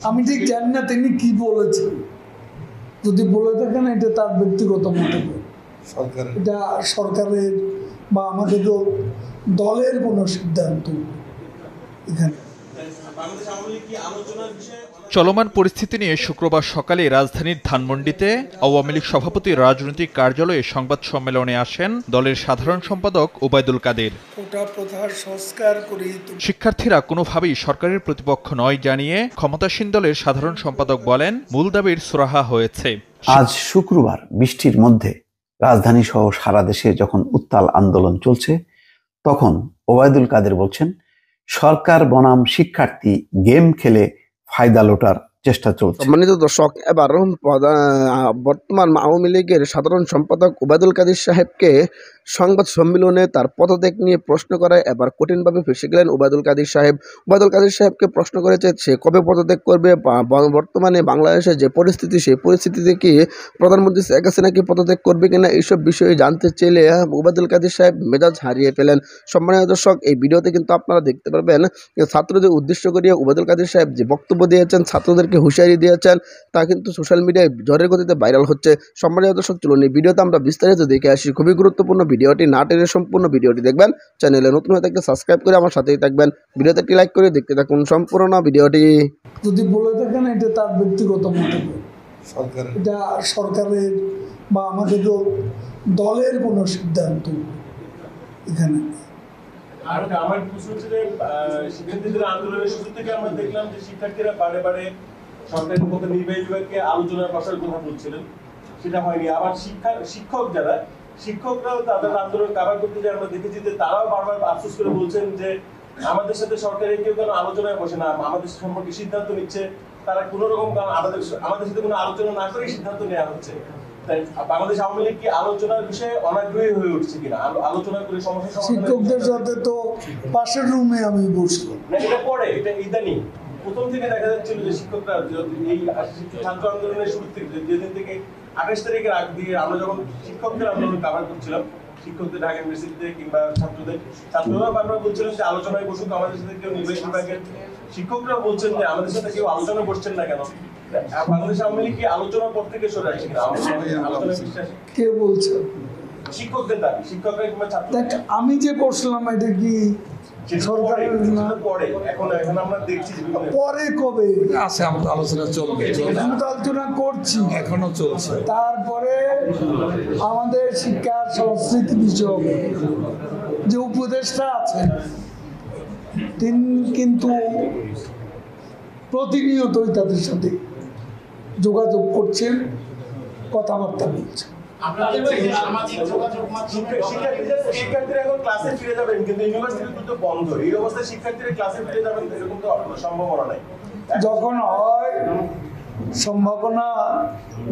আমি ঠিক জানি না তিনি কি বলেছেন, যদি বলে থাকেন এটা তার ব্যক্তিগত মন্তব্য, এটা সরকারের বা আমাদের দলের কোনো সিদ্ধান্ত এখানে। চলমান পরিস্থিতি নিয়ে শুক্রবার সকালে রাজধানীর ধানমন্ডিতে আওয়ামী লীগ সভাপতির রাজনৈতিক কার্যালয়ে সংবাদ সম্মেলনে আসেন দলের সাধারণ সম্পাদক ওবায়দুল কাদের। শিক্ষার্থীরা কোনোভাবেই সরকারের প্রতিপক্ষ নয় জানিয়ে ক্ষমতাসীন দলের সাধারণ সম্পাদক বলেন, মূল দাবির সুরাহা হয়েছে। আজ শুক্রবার বৃষ্টির মধ্যে রাজধানী সহ সারা দেশে যখন উত্তাল আন্দোলন চলছে, তখন ওবায়দুল কাদের বলছেন, সরকার বনাম শিক্ষার্থী গেম খেলে ফায়দা লোটার চেষ্টা চলছে। সম্মানিত দর্শক, এবার বর্তমান আওয়ামী লীগের সাধারণ সম্পাদক ওবায়দুল কাদের সাহেবকে সংবাদ সম্মেলনে তার পদত্যাগ নিয়ে প্রশ্ন করায় এবার কঠিনভাবে ফেঁসে গেলেন ওবায়দুল কাদের সাহেব। ওবায়দুল কাদের সাহেবকে প্রশ্ন করেছে সে কবে পদত্যাগ করবে, বর্তমানে বাংলাদেশে যে পরিস্থিতি সেই পরিস্থিতিতে কি প্রধানমন্ত্রী শেখ হাসিনা কি পদত্যাগ করবে কিনা, এইসব বিষয়ে জানতে চাইলে ওবায়দুল কাদের সাহেব মেজাজ হারিয়ে ফেলেন। সম্মানিত দর্শক, এই ভিডিওতে কিন্তু আপনারা দেখতে পারবেন ছাত্রদের উদ্দেশ্য করিয়ে ওবায়দুল কাদের সাহেব যে বক্তব্য দিয়েছেন, ছাত্রদেরকে হুঁশিয়ারি দিয়েছেন, তা কিন্তু সোশ্যাল মিডিয়ায় ঝড়ের গতিতে ভাইরাল হচ্ছে। সম্মানিত দর্শক, চলুন এই ভিডিওতে আমরা বিস্তারিত দেখে আসি। খুবই গুরুত্বপূর্ণ ভিডিওটি, না টেনে সম্পূর্ণ ভিডিওটি দেখবেন। চ্যানেলে নতুন হয়ে থাকলে সাবস্ক্রাইব করে আমার সাথেই থাকবেন। ভিডিওতে একটি লাইক করে দেখতে থাকুন সম্পূর্ণ ভিডিওটি। যদি বলে থাকেন এটা তার ব্যক্তিগত মন্তব্য, এটা সরকারের বা আমাদের দলের কোনো সিদ্ধান্ত এখানে। আর আমার প্রশ্ন হচ্ছে যে শিক্ষার্থীদের আন্দোলনের শুরু থেকে আমরা দেখলাম যে শিক্ষার্থীরা বারে বারে সরকারের পক্ষে নির্বাহী বিভাগকে আলোচনার বসার কথা বলছিলেন, সেটা হয়নি। আবার শিক্ষকরাও তাদের আন্দোলন কাভার করতে যে আমরা দেখেছি যে তারাও বারবার আফসোস করে বলছেন যে আমাদের সাথে সরকারের কেউ কেন আলোচনায় বসে না, আমাদের সম্পর্কে সিদ্ধান্ত নিচ্ছে তারা কোন রকম আমাদের সাথে কোনো আলোচনা না করে সিদ্ধান্ত নেওয়া হচ্ছে। বাংলাদেশ আওয়ামী লীগ কি আলোচনার বিষয়ে অনাগ্রহী হয়ে উঠছে কিনা, আলোচনা করে সমস্যা শিক্ষকদের সাথে তো পাশের রুমে আমি বসলাম না, এটা পরে, এটা ইদানিং প্রথম থেকে দেখা যাচ্ছিল যে শিক্ষকরা এই ছাত্র আন্দোলনের শুরু থেকে যেদিন থেকে 28 তারিখের আগ দিয়ে আমরা যখন শিক্ষকদের আন্দোলন কাভার করছিলাম, শিক্ষকদের ঢাকা ইউনিভার্সিটিতে কিংবা ছাত্ররা বারবার বলছিলেন যে আলোচনায় বসুক, আমাদের সাথে কেউ নির্বাহী বিভাগের শিক্ষকরা বলছেন যে আমাদের সাথে কেউ আলোচনা বসছেন না কেন। বাংলাদেশ আওয়ামী লীগ কি আলোচনার পর থেকে সরে আসছে কিনা, কে বলছে? শিক্ষকদের দাবি, শিক্ষকরা কিংবা ছাত্র। আমি যে বসলাম এটা কি সরকারের না? পরে কবে আছে আলোচনা চলবে, আমি তো আলোচনা করছি, এখনো চলছে। তারপরে আমাদের শিক্ষা সংস্কৃতি বিষয়ক যে উপদেষ্টা আছেন তিনি কিন্তু প্রতিনিয়তই তাদের সাথে যোগাযোগ করছেন, কথাবার্তা বলছেন। শিক্ষার্থীরা এখন ক্লাসে ফিরে যাবেন, কিন্তু ইউনিভার্সিটি তো বন্ধ। এই অবস্থায় শিক্ষার্থীরা ক্লাসে ফিরে যাবেন এরকম তো সম্ভাবনা নাই। যখন হয় সম্ভাবনা,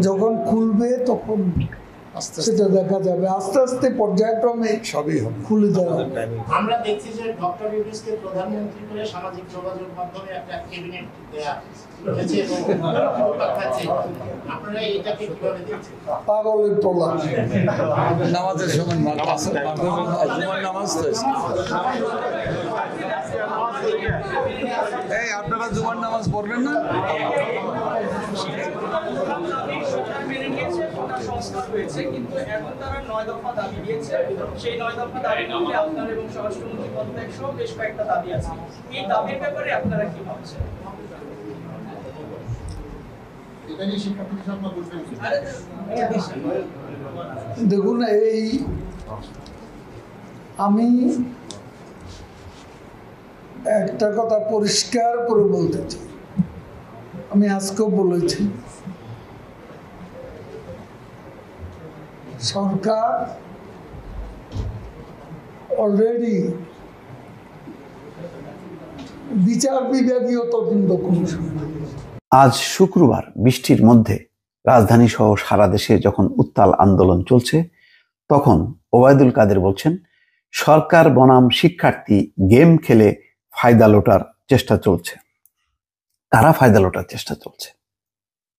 যখন খুলবে তখন সেটা দেখা যাবে, আস্তে আস্তে পর্যায়ক্রমে সবই হবে, খুলে যাবে। আমরা দেখছি যে ডক্টর ইউনূসকে প্রধানমন্ত্রী করে সামাজিক যোগাযোগ মাধ্যমে একটা ক্যাবিনেট দেয়া হয়েছে এবং আপনারা এটাকে কিভাবে দেখছেন? পাগলের তোলা নামাজের সময় নামাজ তো এই আপনারা জুমার নামাজ পড়বেন না? সংস্কার হয়েছে, কিন্তু এখন তারা 9 দফা দাবি দিয়েছে। সেই 9 দফা দাবির মধ্যে আপনার এবং স্বরাষ্ট্রমন্ত্রী পদত্যাগ সহ বেশ কয়েকটা দাবি আছে। এই দাবির ব্যাপারে আপনারা কি ভাবছেন? দেখুন, এই আমি একটা কথা পরিষ্কার করে বলতে চাই, আমি আজকেও বলেছি, সরকার অলরেডি বিচার বিভাগীয় তদন্ত কমিশন। আজ শুক্রবার বৃষ্টির মধ্যে রাজধানী সহ সারা দেশে যখন উত্তাল আন্দোলন চলছে, তখন ওবায়দুল কাদের বলছেন, সরকার বনাম শিক্ষার্থী গেম খেলে ফায়দা লোটার চেষ্টা চলছে। তারা ফায়দা লোটার চেষ্টা চলছে,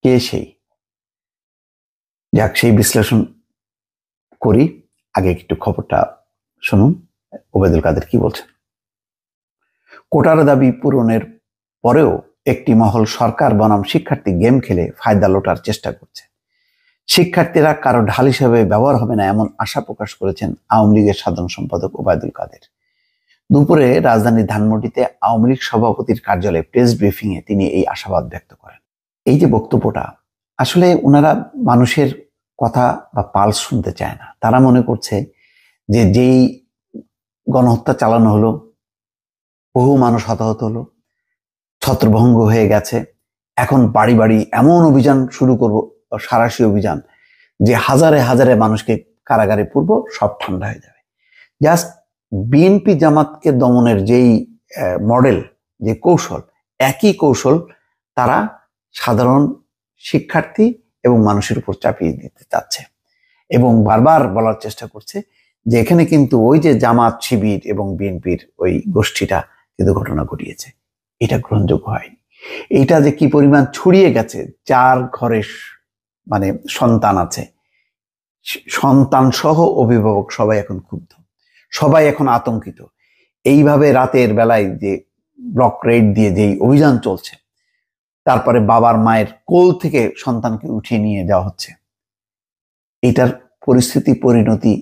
কে সেই? যাক, সেই বিশ্লেষণ করি। আগে একটু খবরটা শুনুন, ওবায়দুল কাদের কি বলছেন। কোটার দাবি পূরণের পরেও একটি মহল সরকার বনাম শিক্ষার্থী গেম খেলে ফায়দা লোটার চেষ্টা করছে। শিক্ষার্থীরা কারো ঢাল হিসেবে ব্যবহার হবে না এমন আশা প্রকাশ করেছেন আওয়ামী লীগের সাধারণ সম্পাদক ওবায়দুল কাদের। দুপুরে রাজধানীর ধানমন্ডিতে আওয়ামী লীগ সভাপতির কার্যালয়ে প্রেস ব্রিফিংয়ে তিনি এই আশাবাদ ব্যক্ত করেন। এই যে বক্তব্যটা, আসলে ওনারা মানুষের কথা বা পালস শুনতে চায় না। তারা মনে করছে যে যেই গণহত্যা চালানো হলো, বহু মানুষ হতাহত হলো, ছত্রভঙ্গ হয়ে গেছে, এখন বাড়ি বাড়ি এমন অভিযান শুরু করব, সাঁড়াশি অভিযান, যে হাজারে হাজারে মানুষকে কারাগারে পুরব, সব ঠান্ডা হয়ে যাবে। জাস্ট বিএনপি জামাতকে দমনের যেই মডেল, যে কৌশল, একই কৌশল তারা সাধারণ শিক্ষার্থী এবং মানুষের উপর চাপিয়ে দিতে চাচ্ছে এবং বারবার বলার চেষ্টা করছে যে এখানে কিন্তু ওই যে জামাত, শিবির এবং বিএনপির ওই গোষ্ঠীটা কিন্তু ঘটনা ঘটিয়েছে। এটা গ্রহণযোগ্য হয়নি। এইটা যে কি পরিমাণ ছড়িয়ে গেছে, যার ঘরে মানে সন্তান আছে, সন্তান সহ অভিভাবক সবাই এখন ক্ষুব্ধ, সবাই এখন আতঙ্কিত। এইভাবে রাতের বেলায় যে ব্লক রেড দিয়ে যেই অভিযান চলছে, তারপরে বাবার মায়ের কোল থেকে সন্তানকে উঠিয়ে নিয়ে যাওয়া হচ্ছে, এটার পরিস্থিতি পরিণতি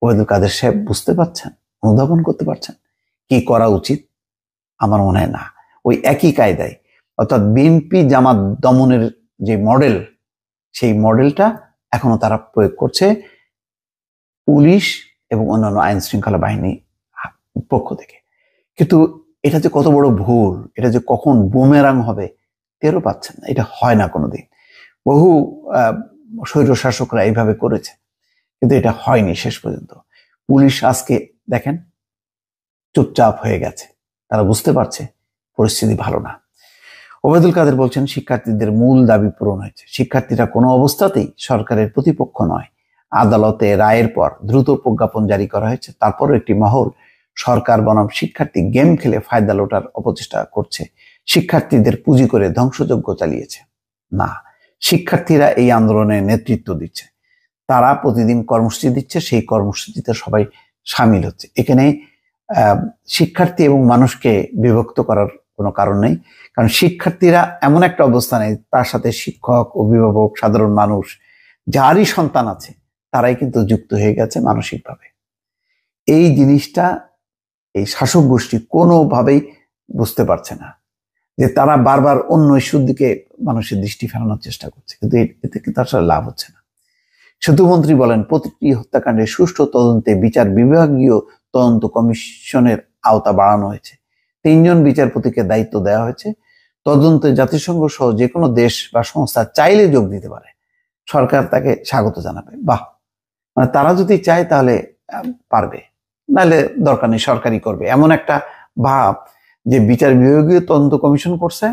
ওবায়দুল কাদের সাহেব বুঝতে পারছেন, অনুধাবন করতে পারছেন কি করা উচিত? আমার মনে হয় না। ওই একই কায়দায়, অর্থাৎ বিএনপি জামাত দমনের যে মডেল, সেই মডেলটা এখনো তারা প্রয়োগ করছে পুলিশ এবং অন্যান্য আইন শৃঙ্খলা বাহিনী পক্ষ থেকে। কিন্তু এটা যে কত বড় ভুল, এটা যে কখন বুমেরাং হবে টেরও পাচ্ছেন না। এটা হয় না কোনোদিন। বহু স্বৈর শাসকরা এইভাবে করেছে, কিন্তু এটা হয়নি শেষ পর্যন্ত। পুলিশ আজকে দেখেন চুপচাপ হয়ে গেছে, তারা বুঝতে পারছে পরিস্থিতি ভালো না। ওবায়দুল কাদের বলছেন শিক্ষার্থীদের মূল দাবি পূরণ হয়েছে, শিক্ষার্থীরা কোনো অবস্থাতেই সরকারের প্রতিপক্ষ নয়। আদালতে রায়ের পর দ্রুত প্রজ্ঞাপন জারি করা হয়েছে, তারপরও একটি মহল সরকার বনাম শিক্ষার্থী গেম খেলে ফায়দা লোটার অপচেষ্টা করছে, শিক্ষার্থীদের পুঁজি করে ধ্বংসযজ্ঞ চালিয়েছে। না, শিক্ষার্থীরা এই আন্দোলনে নেতৃত্ব দিচ্ছে, তারা প্রতিদিন কর্মসূচি দিচ্ছে, সেই কর্মসূচিতে সবাই সামিল হচ্ছে। এখানে শিক্ষার্থী এবং মানুষকে বিভক্ত করার কোনো কারণ নেই, কারণ শিক্ষার্থীরা এমন একটা অবস্থানে, তার সাথে শিক্ষক, অভিভাবক, সাধারণ মানুষ যারই সন্তান আছে তারাই কিন্তু যুক্ত হয়ে গেছে মানসিকভাবে। এই জিনিসটা এই শাসক গোষ্ঠী কোনোভাবেই বুঝতে পারছে না, যে তারা বারবার অন্য ইস্যুর দিকে মানুষের দৃষ্টি ফেরানোর চেষ্টা করছে, কিন্তু এতে কিন্তু আসলে লাভ হচ্ছে না। সেতুমন্ত্রী বলেন প্রতিটি হত্যাকাণ্ডের সুষ্ঠু তদন্তে বিচার বিভাগীয় তদন্ত কমিশনের আওতা বাড়ানো হয়েছে, 3 জন বিচারপতিকে দায়িত্ব দেওয়া হয়েছে। তদন্তে জাতিসংঘ সহ যে কোনো দেশ বা সংস্থা চাইলে যোগ দিতে পারে, সরকার তাকে স্বাগত জানাবে। বাহ, মানে তারা যদি চায় তাহলে পারবে, নাহলে দরকার নেই, সরকারই করবে, এমন একটা ভাব যে বিচার বিভাগীয় তদন্ত কমিশন করছে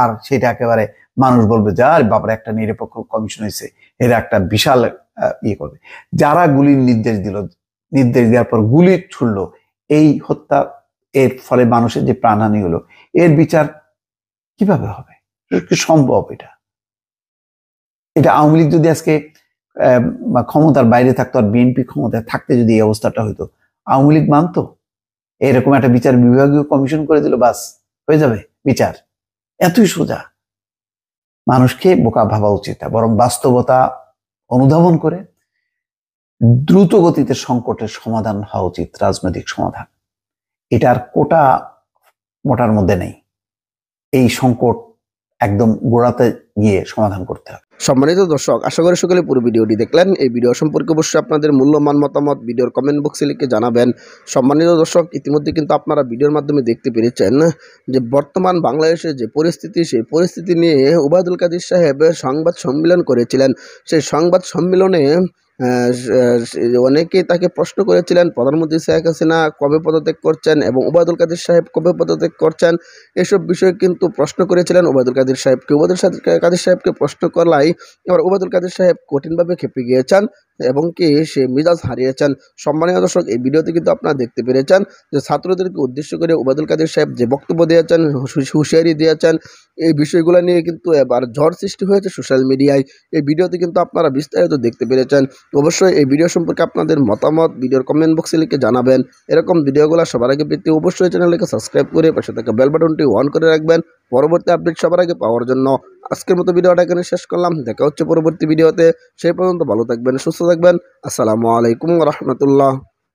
আর সেটা একেবারে মানুষ বলবে যে আর বাবার একটা নিরপেক্ষ কমিশন হয়েছে, এরা একটা বিশাল ইয়ে করবে। যারা গুলির নির্দেশ দিল, নির্দেশ দেওয়ার পর গুলি ছুড়লো, এই হত্যা, এর ফলে মানুষের যে প্রাণহানি হলো, এর বিচার কিভাবে হবে? সম্ভব? এটা আওয়ামী লীগ যদি আজকে ক্ষমতার বাইরে থাকতো আর বিএনপি ক্ষমতায় থাকতে যদি এই অবস্থাটা হইতো, আওয়ামী লীগ মানতো? এরকম একটা বিচার বিভাগীয় কমিশন করে দিল, বাস হয়ে যাবে বিচার? এতই সোজা। মানুষকে বোকা ভাবা উচিত, বরং বাস্তবতা অনুধাবন করে দ্রুত গতিতে সংকটের সমাধান হওয়া উচিত, রাজনৈতিক সমাধান। এটার কোটা মোটার মধ্যে নেই, এই সংকট একদম গোড়াতে গিয়ে সমাধান করতে হবে। সম্মানিত দর্শক, আশা করি সকলে পুরো ভিডিওটি দেখলেন। এই ভিডিও সম্পর্কে অবশ্যই আপনাদের মূল্যবান মতামত ভিডিওর কমেন্ট বক্সে লিখে জানাবেন। সম্মানিত দর্শক, ইতিমধ্যে কিন্তু আপনারা ভিডিওর মাধ্যমে দেখতে পেরেছেন যে বর্তমান বাংলাদেশের যে পরিস্থিতি, সেই পরিস্থিতি নিয়ে ওবায়দুল কাদের সাহেব সংবাদ সম্মেলন করেছিলেন। সেই সংবাদ সম্মেলনে অনেকেই তাকে প্রশ্ন করেছিলেন প্রধানমন্ত্রী শেখ হাসিনা কবে পদত্যাগ করছেন এবং ওবায়দুল কাদের সাহেব কবে পদত্যাগ করছেন, এসব বিষয়ে কিন্তু প্রশ্ন করেছিলেন ওবায়দুল কাদের সাহেবকে। ওবায়দুল কাদের সাহেবকে প্রশ্ন করলাই এবার ওবায়দুল কাদের সাহেব কঠিনভাবে খেপে গিয়েছেন। এবং কি সে মিজাজ হারিয়েছেন। সম্মানীয় দর্শক, এই ভিডিওতে কিন্তু আপনারা দেখতে পেরেছেন যে ছাত্রদেরকে উদ্দেশ্য করে ওবায়দুল কাদের সাহেব যে বক্তব্য দিয়েছেন, হুঁশিয়ারি দিয়েছেন, এই বিষয়গুলো নিয়ে কিন্তু এবার ঝড় সৃষ্টি হয়েছে সোশ্যাল মিডিয়ায়। এই ভিডিওতে কিন্তু আপনারা বিস্তারিত দেখতে পেরেছেন। অবশ্যই এই ভিডিও সম্পর্কে আপনাদের মতামত ভিডিওর কমেন্ট বক্সে লিখে জানাবেন। এরকম ভিডিওগুলো সবার আগে পেতে অবশ্যই চ্যানেলকে সাবস্ক্রাইব করে পাশে থাকা বেল বাটনটি অন করে রাখবেন পরবর্তী আপডেট সবার আগে পাওয়ার জন্য। আজকের মতো ভিডিওটা এখানে শেষ করলাম। দেখা হচ্ছে পরবর্তী ভিডিওতে। সেই পর্যন্ত ভালো থাকবেন, সুস্থ থাকবেন। আসসালামু আলাইকুম ওয়া রাহমাতুল্লাহ।